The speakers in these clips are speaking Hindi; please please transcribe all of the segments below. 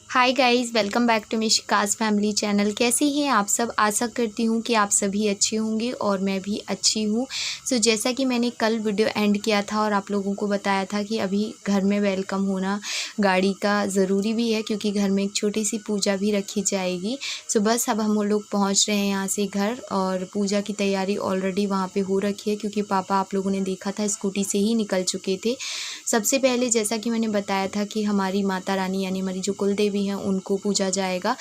Hi guys, welcome back to Mishika's family channel. कैसे हैं आप सब? आशा करती हूँ कि आप सभी अच्छे होंगे और मैं भी अच्छी हूँ। जैसा कि मैंने कल वीडियो एंड किया था और आप लोगों को बताया था कि अभी घर में वेलकम होना गाड़ी का ज़रूरी भी है, क्योंकि घर में एक छोटी सी पूजा भी रखी जाएगी। बस अब हम लोग पहुँच रहे हैं यहाँ से घर, और पूजा की तैयारी ऑलरेडी वहाँ पर हो रखी है, क्योंकि पापा आप लोगों ने देखा था स्कूटी से ही निकल चुके थे। सबसे पहले जैसा कि मैंने बताया था कि हमारी माता रानी यानी हमारी जो कुल देवी हैं उनको पूजा जाएगा।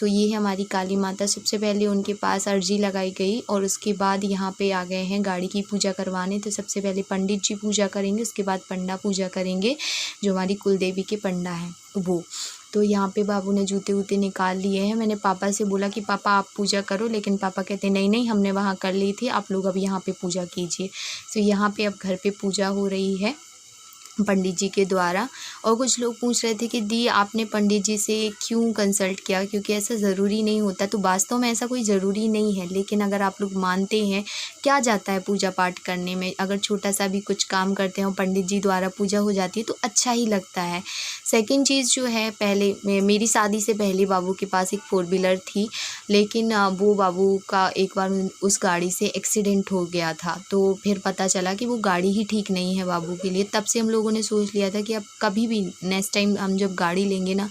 ये है हमारी काली माता। सबसे पहले उनके पास अर्जी लगाई गई और उसके बाद यहाँ पे आ गए हैं गाड़ी की पूजा करवाने। तो सबसे पहले पंडित जी पूजा करेंगे, उसके बाद पंडा पूजा करेंगे, जो हमारी कुल देवी के पंडा हैं वो। तो यहाँ पे बाबू ने जूते वूते निकाल लिए हैं। मैंने पापा से बोला कि पापा आप पूजा करो, लेकिन पापा कहते नहीं नहीं, हमने वहाँ कर ली थी, आप लोग अब यहाँ पे पूजा कीजिए। यहाँ पे अब घर पे पूजा हो रही है पंडित जी के द्वारा। और कुछ लोग पूछ रहे थे कि दी आपने पंडित जी से क्यों कंसल्ट किया, क्योंकि ऐसा ज़रूरी नहीं होता। तो वास्तव में ऐसा कोई ज़रूरी नहीं है, लेकिन अगर आप लोग मानते हैं, क्या जाता है पूजा पाठ करने में। अगर छोटा सा भी कुछ काम करते हैं और पंडित जी द्वारा पूजा हो जाती है तो अच्छा ही लगता है। सेकेंड चीज़ जो है, पहले मेरी शादी से पहले बाबू के पास एक 4 व्हीलर थी, लेकिन वो बाबू का एक बार उस गाड़ी से एक्सीडेंट हो गया था। तो फिर पता चला कि वो गाड़ी ही ठीक नहीं है बाबू के लिए। तब से हम लोगों ने सोच लिया था कि अब कभी भी नेक्स्ट टाइम हम जब गाड़ी लेंगे ना,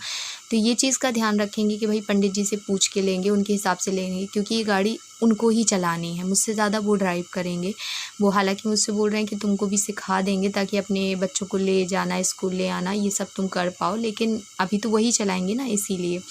तो ये चीज़ का ध्यान रखेंगे कि भाई पंडित जी से पूछ के लेंगे, उनके हिसाब से लेंगे, क्योंकि ये गाड़ी उनको ही चलानी है। मुझसे ज़्यादा वो ड्राइव करेंगे। वो हालांकि मुझसे बोल रहे हैं कि तुमको भी सिखा देंगे, ताकि अपने बच्चों को ले जाना, स्कूल ले आना, ये सब तुम कर पाओ, लेकिन अभी तो वही चलाएंगे ना, इसीलिए।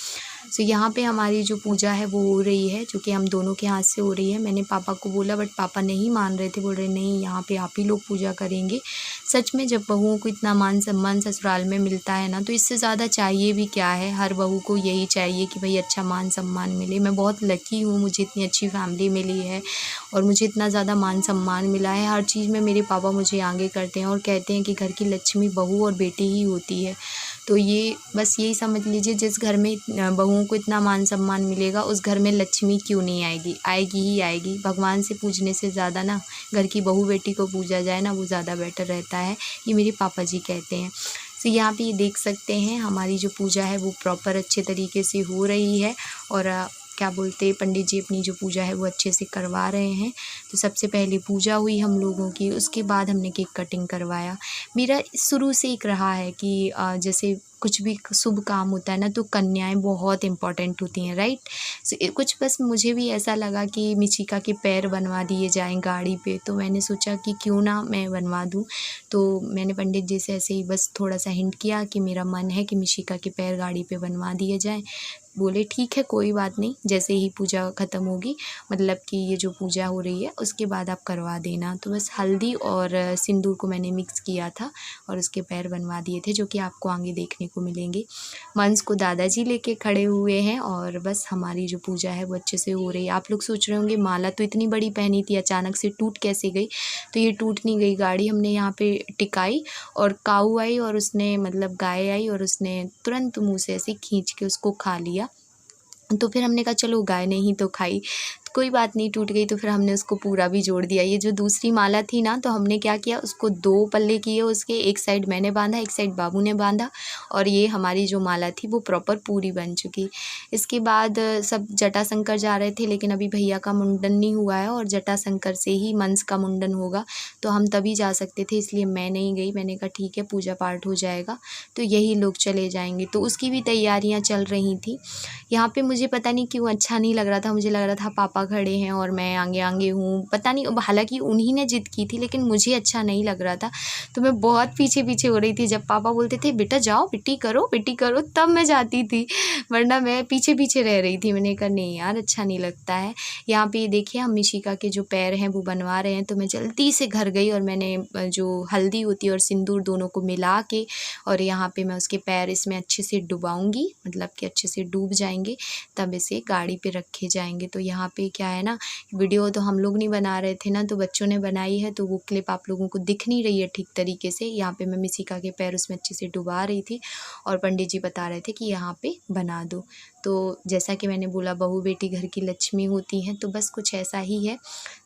यहाँ पे हमारी जो पूजा है वो हो रही है, जो कि हम दोनों के हाथ से हो रही है। मैंने पापा को बोला, बट पापा नहीं मान रहे थे, बोल रहे नहीं, यहाँ पे आप ही लोग पूजा करेंगे। सच में जब बहुओं को इतना मान सम्मान ससुराल में मिलता है ना, तो इससे ज़्यादा चाहिए भी क्या है। हर बहू को यही चाहिए कि भाई अच्छा मान सम्मान मिले। मैं बहुत लकी हूँ, मुझे इतनी अच्छी फैमिली मिली है और मुझे इतना ज़्यादा मान सम्मान मिला है। हर चीज़ में मेरे पापा मुझे आगे करते हैं और कहते हैं कि घर की लक्ष्मी बहू और बेटी ही होती है। तो ये बस यही समझ लीजिए, जिस घर में बहुओं को इतना मान सम्मान मिलेगा, उस घर में लक्ष्मी क्यों नहीं आएगी, आएगी ही आएगी। भगवान से पूजने से ज़्यादा ना घर की बहू बेटी को पूजा जाए ना, वो ज़्यादा बेटर रहता है, ये मेरे पापा जी कहते हैं। यहाँ पे ये देख सकते हैं हमारी जो पूजा है वो प्रॉपर अच्छे तरीके से हो रही है। और क्या बोलते हैं, पंडित जी अपनी जो पूजा है वो अच्छे से करवा रहे हैं। तो सबसे पहले पूजा हुई हम लोगों की, उसके बाद हमने केक कटिंग करवाया। मेरा शुरू से एक रहा है कि जैसे कुछ भी शुभ काम होता है ना, तो कन्याएं बहुत इम्पॉर्टेंट होती हैं, राइट। कुछ बस मुझे भी ऐसा लगा कि मिशिका के पैर बनवा दिए जाएं गाड़ी पे, तो मैंने सोचा कि क्यों ना मैं बनवा दूं। तो मैंने पंडित जी से ऐसे ही बस थोड़ा सा हिंट किया कि मेरा मन है कि मिशिका के पैर गाड़ी पे बनवा दिए जाएं। बोले ठीक है, कोई बात नहीं, जैसे ही पूजा ख़त्म होगी, मतलब कि ये जो पूजा हो रही है उसके बाद आप करवा देना। तो बस हल्दी और सिंदूर को मैंने मिक्स किया था और उसके पैर बनवा दिए थे, जो कि आपको आगे देखने को मिलेंगे। मंस को दादाजी लेके खड़े हुए हैं और बस हमारी जो पूजा है वो अच्छे से हो रही है। आप लोग सोच रहे होंगे माला तो इतनी बड़ी पहनी थी, अचानक से टूट कैसे गई। तो ये टूट नहीं गई गाड़ी, हमने यहाँ पे टिकाई और काऊ आई और उसने, मतलब गाय आई और उसने तुरंत मुँह से ऐसे खींच के उसको खा लिया। तो फिर हमने कहा चलो गाय ने ही तो खाई, तो कोई बात नहीं, टूट गई तो फिर हमने उसको पूरा भी जोड़ दिया। ये जो दूसरी माला थी ना, तो हमने क्या किया, उसको 2 पल्ले किए उसके, एक साइड मैंने बांधा, एक साइड बाबू ने बांधा, और ये हमारी जो माला थी वो प्रॉपर पूरी बन चुकी। इसके बाद सब जटाशंकर जा रहे थे, लेकिन अभी भैया का मुंडन नहीं हुआ है और जटाशंकर से ही मंस का मुंडन होगा, तो हम तभी जा सकते थे, इसलिए मैं नहीं गई। मैंने कहा ठीक है, पूजा पाठ हो जाएगा तो यही लोग चले जाएंगे। तो उसकी भी तैयारियाँ चल रही थी। यहाँ पे मुझे पता नहीं क्यों अच्छा नहीं लग रहा था। मुझे लग रहा था पापा खड़े हैं और मैं आगे आगे हूँ, पता नहीं। हालांकि उन्हीं ने जिद की थी, लेकिन मुझे अच्छा नहीं लग रहा था, तो मैं बहुत पीछे पीछे हो रही थी। जब पापा बोलते थे बेटा जाओ, पिट्टी करो, तब मैं जाती थी, वरना मैं पीछे पीछे रह रही थी। मैंने कहा नहीं यार, अच्छा नहीं लगता है। यहाँ पे देखिए, हम मिशिका के जो पैर हैं वो बनवा रहे हैं। तो मैं जल्दी से घर गई और मैंने जो हल्दी होती है और सिंदूर दोनों को मिला के, और यहाँ पे मैं उसके पैर इसमें अच्छे से डुबाऊंगी, मतलब कि अच्छे से डूब जाएंगे, तब इसे गाड़ी पे रखे जाएंगे। तो यहाँ पे क्या है ना, वीडियो तो हम लोग नहीं बना रहे थे ना, तो बच्चों ने बनाई है, तो वो क्लिप आप लोगों को दिख नहीं रही है ठीक तरीके से। यहाँ पे मैं मिशिका के पैर उसमें अच्छे से डुबा रही थी और पंडित जी बता रहे थे कि यहाँ पे बना दो। तो जैसा कि मैंने बोला, बहू बेटी घर की लक्ष्मी होती हैं, तो बस कुछ ऐसा ही है।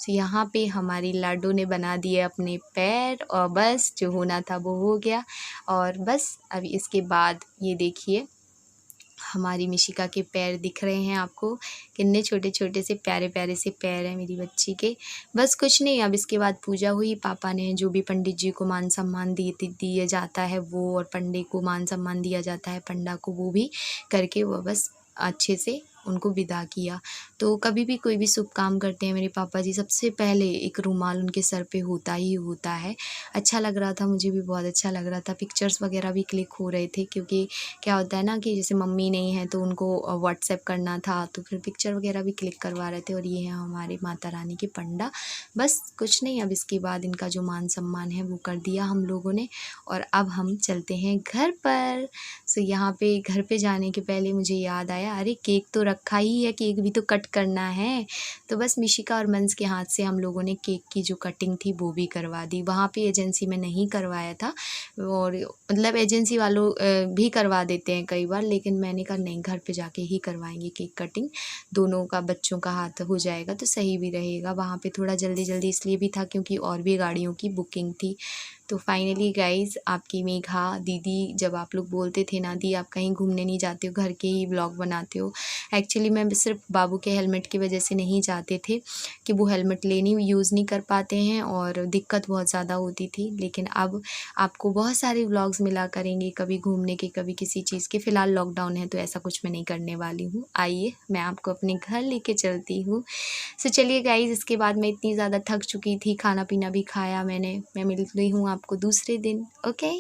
तो यहाँ पे हमारी लाडो ने बना दिए अपने पैर, और बस जो होना था वो हो गया। और बस अभी इसके बाद ये देखिए, हमारी मिशिका के पैर दिख रहे हैं आपको, कितने छोटे छोटे से प्यारे प्यारे से पैर हैं मेरी बच्ची के। बस कुछ नहीं, अब इसके बाद पूजा हुई। पापा ने जो भी पंडित जी को मान सम्मान दिया जाता है वो, और पंडित को मान सम्मान दिया जाता है पंडा को, वो भी करके वो बस अच्छे से उनको विदा किया। तो कभी भी कोई भी शुभ काम करते हैं मेरे पापा जी, सबसे पहले एक रुमाल उनके सर पे होता ही होता है। अच्छा लग रहा था, मुझे भी बहुत अच्छा लग रहा था। पिक्चर्स वगैरह भी क्लिक हो रहे थे, क्योंकि क्या होता है ना कि जैसे मम्मी नहीं है तो उनको व्हाट्सएप करना था, तो फिर पिक्चर वगैरह भी क्लिक करवा रहे थे। और ये है हमारे माता रानी के पंडा। बस कुछ नहीं, अब इसके बाद इनका जो मान सम्मान है वो कर दिया हम लोगों ने, और अब हम चलते हैं घर पर। सो यहाँ पे घर पे जाने के पहले मुझे याद आया, अरे केक तो रखा ही है, केक भी तो कट करना है। तो बस मिशिका और मंस के हाथ से हम लोगों ने केक की जो कटिंग थी वो भी करवा दी। वहाँ पे एजेंसी में नहीं करवाया था, और मतलब एजेंसी वालों भी करवा देते हैं कई बार, लेकिन मैंने कहा नहीं, घर पे जाके ही करवाएंगे केक कटिंग। दोनों का बच्चों का हाथ हो जाएगा तो सही भी रहेगा। वहाँ पे थोड़ा जल्दी जल्दी इसलिए भी था क्योंकि और भी गाड़ियों की बुकिंग थी। तो फाइनली गाइज़, आपकी मेघा दीदी, जब आप लोग बोलते थे ना दी आप कहीं घूमने नहीं जाते हो, घर के ही व्लॉग बनाते हो, एक्चुअली मैं सिर्फ बाबू के हेलमेट की वजह से नहीं जाते थे कि वो हेलमेट यूज़ नहीं कर पाते हैं और दिक्कत बहुत ज़्यादा होती थी। लेकिन अब आपको बहुत सारे व्लॉग्स मिला करेंगे, कभी घूमने के, कभी किसी चीज़ के। फ़िलहाल लॉकडाउन है तो ऐसा कुछ मैं नहीं करने वाली हूँ। आइए मैं आपको अपने घर लेके चलती हूँ। सो चलिए गाइज़, इसके बाद मैं इतनी ज़्यादा थक चुकी थी, खाना पीना भी खाया मैंने। मैं मिल रही हूँ आपको दूसरे दिन, ओके।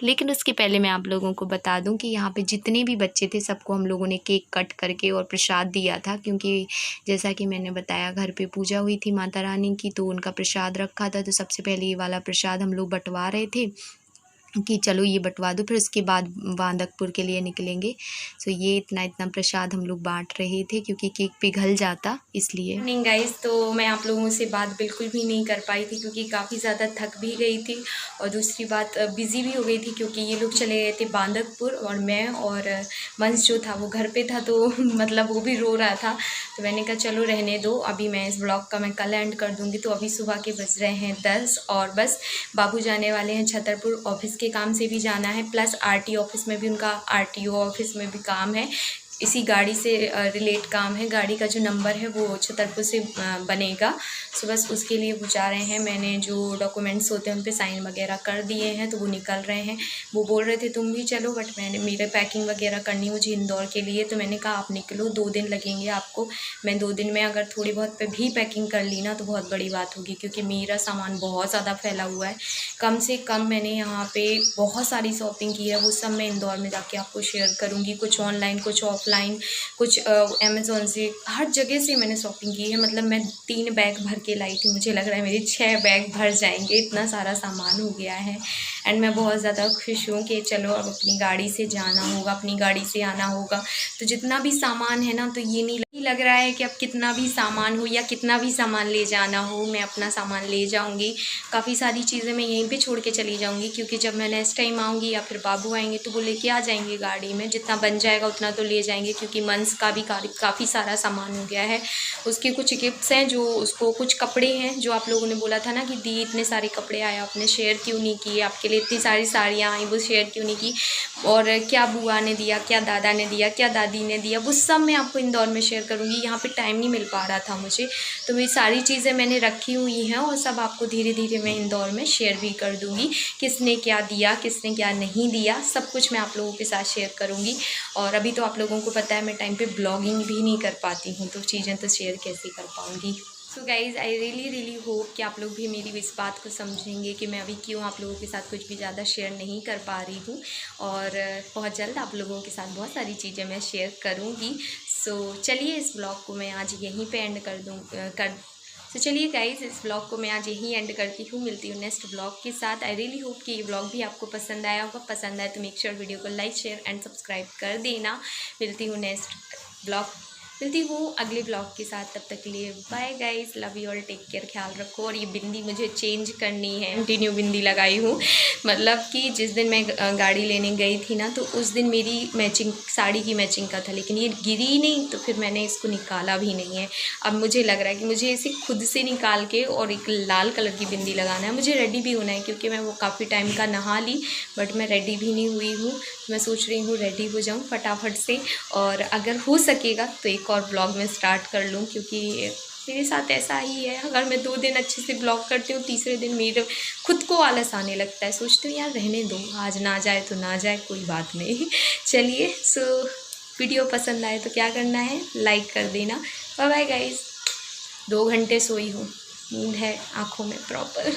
लेकिन उसके पहले मैं आप लोगों को बता दूं कि यहाँ पे जितने भी बच्चे थे सबको हम लोगों ने केक कट करके और प्रसाद दिया था, क्योंकि जैसा कि मैंने बताया घर पे पूजा हुई थी माता रानी की, तो उनका प्रसाद रखा था। तो सबसे पहले ये वाला प्रसाद हम लोग बंटवा रहे थे कि चलो ये बंटवा दो, फिर उसके बाद बांदकपुर के लिए निकलेंगे। सो ये इतना प्रसाद हम लोग बांट रहे थे क्योंकि केक पिघल जाता इसलिए। नहीं गाइस, तो मैं आप लोगों से बात बिल्कुल भी नहीं कर पाई थी क्योंकि काफ़ी ज़्यादा थक भी गई थी, और दूसरी बात बिज़ी भी हो गई थी क्योंकि ये लोग चले गए थे बांदकपुर, और मैं और वंश जो था वो घर पे था। तो मतलब वो भी रो रहा था, तो मैंने कहा चलो रहने दो, अभी मैं इस ब्लॉग का मैं कल एंड कर दूँगी। तो अभी सुबह के बज रहे हैं 10, और बस बाबू जाने वाले हैं छतरपुर, ऑफिस के काम से भी जाना है, प्लस आरटीओ ऑफिस में भी उनका आरटीओ ऑफिस में भी काम है, इसी गाड़ी से रिलेट काम है। गाड़ी का जो नंबर है वो छतरपुर से बनेगा। सो बस उसके लिए वो जा रहे हैं। मैंने जो डॉक्यूमेंट्स होते हैं उन पे साइन वगैरह कर दिए हैं, तो वो निकल रहे हैं। वो बोल रहे थे तुम भी चलो, बट मैंने मेरे पैकिंग वगैरह करनी मुझे इंदौर के लिए, तो मैंने कहा आप निकलो, 2 दिन लगेंगे आपको। मैं 2 दिन में अगर थोड़ी बहुत पे भी पैकिंग कर ली ना तो बहुत बड़ी बात होगी, क्योंकि मेरा सामान बहुत ज़्यादा फैला हुआ है। कम से कम मैंने यहाँ पे बहुत सारी शॉपिंग की है, वो सब मैं इंदौर में जाके आपको शेयर करूँगी। कुछ ऑनलाइन, कुछ ऑफलाइन, कुछ अमेज़ोन से, हर जगह से मैंने शॉपिंग की है। मतलब मैं 3 बैग भर के लाई थी, मुझे लग रहा है मेरे 6 बैग भर जाएंगे, इतना सारा सामान हो गया है। एंड मैं बहुत ज़्यादा खुश हूँ कि चलो अब अपनी गाड़ी से जाना होगा, अपनी गाड़ी से आना होगा। तो जितना भी सामान है ना, तो ये नहीं लग रहा है कि अब कितना भी सामान हो या कितना भी सामान ले जाना हो, मैं अपना सामान ले जाऊँगी। काफ़ी सारी चीज़ें मैं यहीं पे छोड़ के चली जाऊँगी, क्योंकि जब मैं नेक्स्ट टाइम आऊँगी या फिर बाबू आएंगे तो वो लेके आ जाएंगे गाड़ी में। जितना बन जाएगा उतना तो ले जाएंगे, क्योंकि मंस का भी काफ़ी सारा सामान हो गया है। उसके कुछ गिफ्ट्स हैं जो उसको, कुछ कपड़े हैं जो आप लोगों ने बोला था ना कि दी इतने सारे कपड़े आए, आपने शेयर क्यों नहीं किए, आपके लिए इतनी सारी साड़ियाँ आई, वो शेयर क्यों नहीं की, और क्या बुआ ने दिया, क्या दादा ने दिया, क्या दादी ने दिया, वो सब मैं आपको इंदौर में शेयर करूँगी। यहाँ पे टाइम नहीं मिल पा रहा था मुझे, तो मेरी सारी चीज़ें मैंने रखी हुई हैं, और सब आपको धीरे धीरे मैं इंदौर में शेयर भी कर दूँगी। किसने क्या दिया, किसने क्या नहीं दिया, सब कुछ मैं आप लोगों के साथ शेयर करूँगी। और अभी तो आप लोगों को पता है मैं टाइम पे ब्लॉगिंग भी नहीं कर पाती हूँ, तो चीज़ें तो शेयर कैसे कर पाऊँगी। So guys, I really hope कि आप लोग भी मेरी इस बात को समझेंगे कि मैं अभी क्यों आप लोगों के साथ कुछ भी ज़्यादा शेयर नहीं कर पा रही हूँ, और बहुत जल्द आप लोगों के साथ बहुत सारी चीज़ें मैं शेयर करूँगी। सो चलिए, इस ब्लॉग को मैं आज यहीं पे एंड तो चलिए गाइज़, इस ब्लॉग को मैं आज यहीं एंड करती हूँ। मिलती हूँ नेक्स्ट ब्लॉग के साथ। आई रियली होप कि ये ब्लॉग भी आपको पसंद आया होगा। पसंद आए तो मेक श्योर वीडियो को लाइक, शेयर एंड सब्सक्राइब कर देना। मिलती हूँ नेक्स्ट ब्लॉग मिलती हूँ अगले ब्लॉग के साथ, तब तक के लिए bye guys, love you all, take care, ख्याल रखो। और ये बिंदी मुझे चेंज करनी है, कंटिन्यू बिंदी लगाई हूँ। मतलब कि जिस दिन मैं गाड़ी लेने गई थी ना, तो उस दिन मेरी मैचिंग साड़ी की मैचिंग का था, लेकिन ये गिरी नहीं, तो फिर मैंने इसको निकाला भी नहीं है। अब मुझे लग रहा है कि मुझे इसे खुद से निकाल के और एक लाल कलर की बिंदी लगाना है। मुझे रेडी भी होना है, क्योंकि मैं वो काफ़ी टाइम का नहा ली, बट मैं रेडी भी नहीं हुई हूँ। मैं सोच रही हूँ रेडी हो जाऊँ फटाफट से, और अगर हो सकेगा तो एक और ब्लॉग में स्टार्ट कर लूँ, क्योंकि मेरे साथ ऐसा ही है। अगर मैं 2 दिन अच्छे से ब्लॉग करती हूँ, तीसरे दिन मेरे खुद को आलस आने लगता है। सोचती हूँ यार रहने दो, आज ना जाए तो ना जाए, कोई बात नहीं। चलिए, सो वीडियो पसंद आए तो क्या करना है, लाइक कर देना। Bye bye guys. 2 घंटे सोई हूँ, नींद है आँखों में प्रॉपर।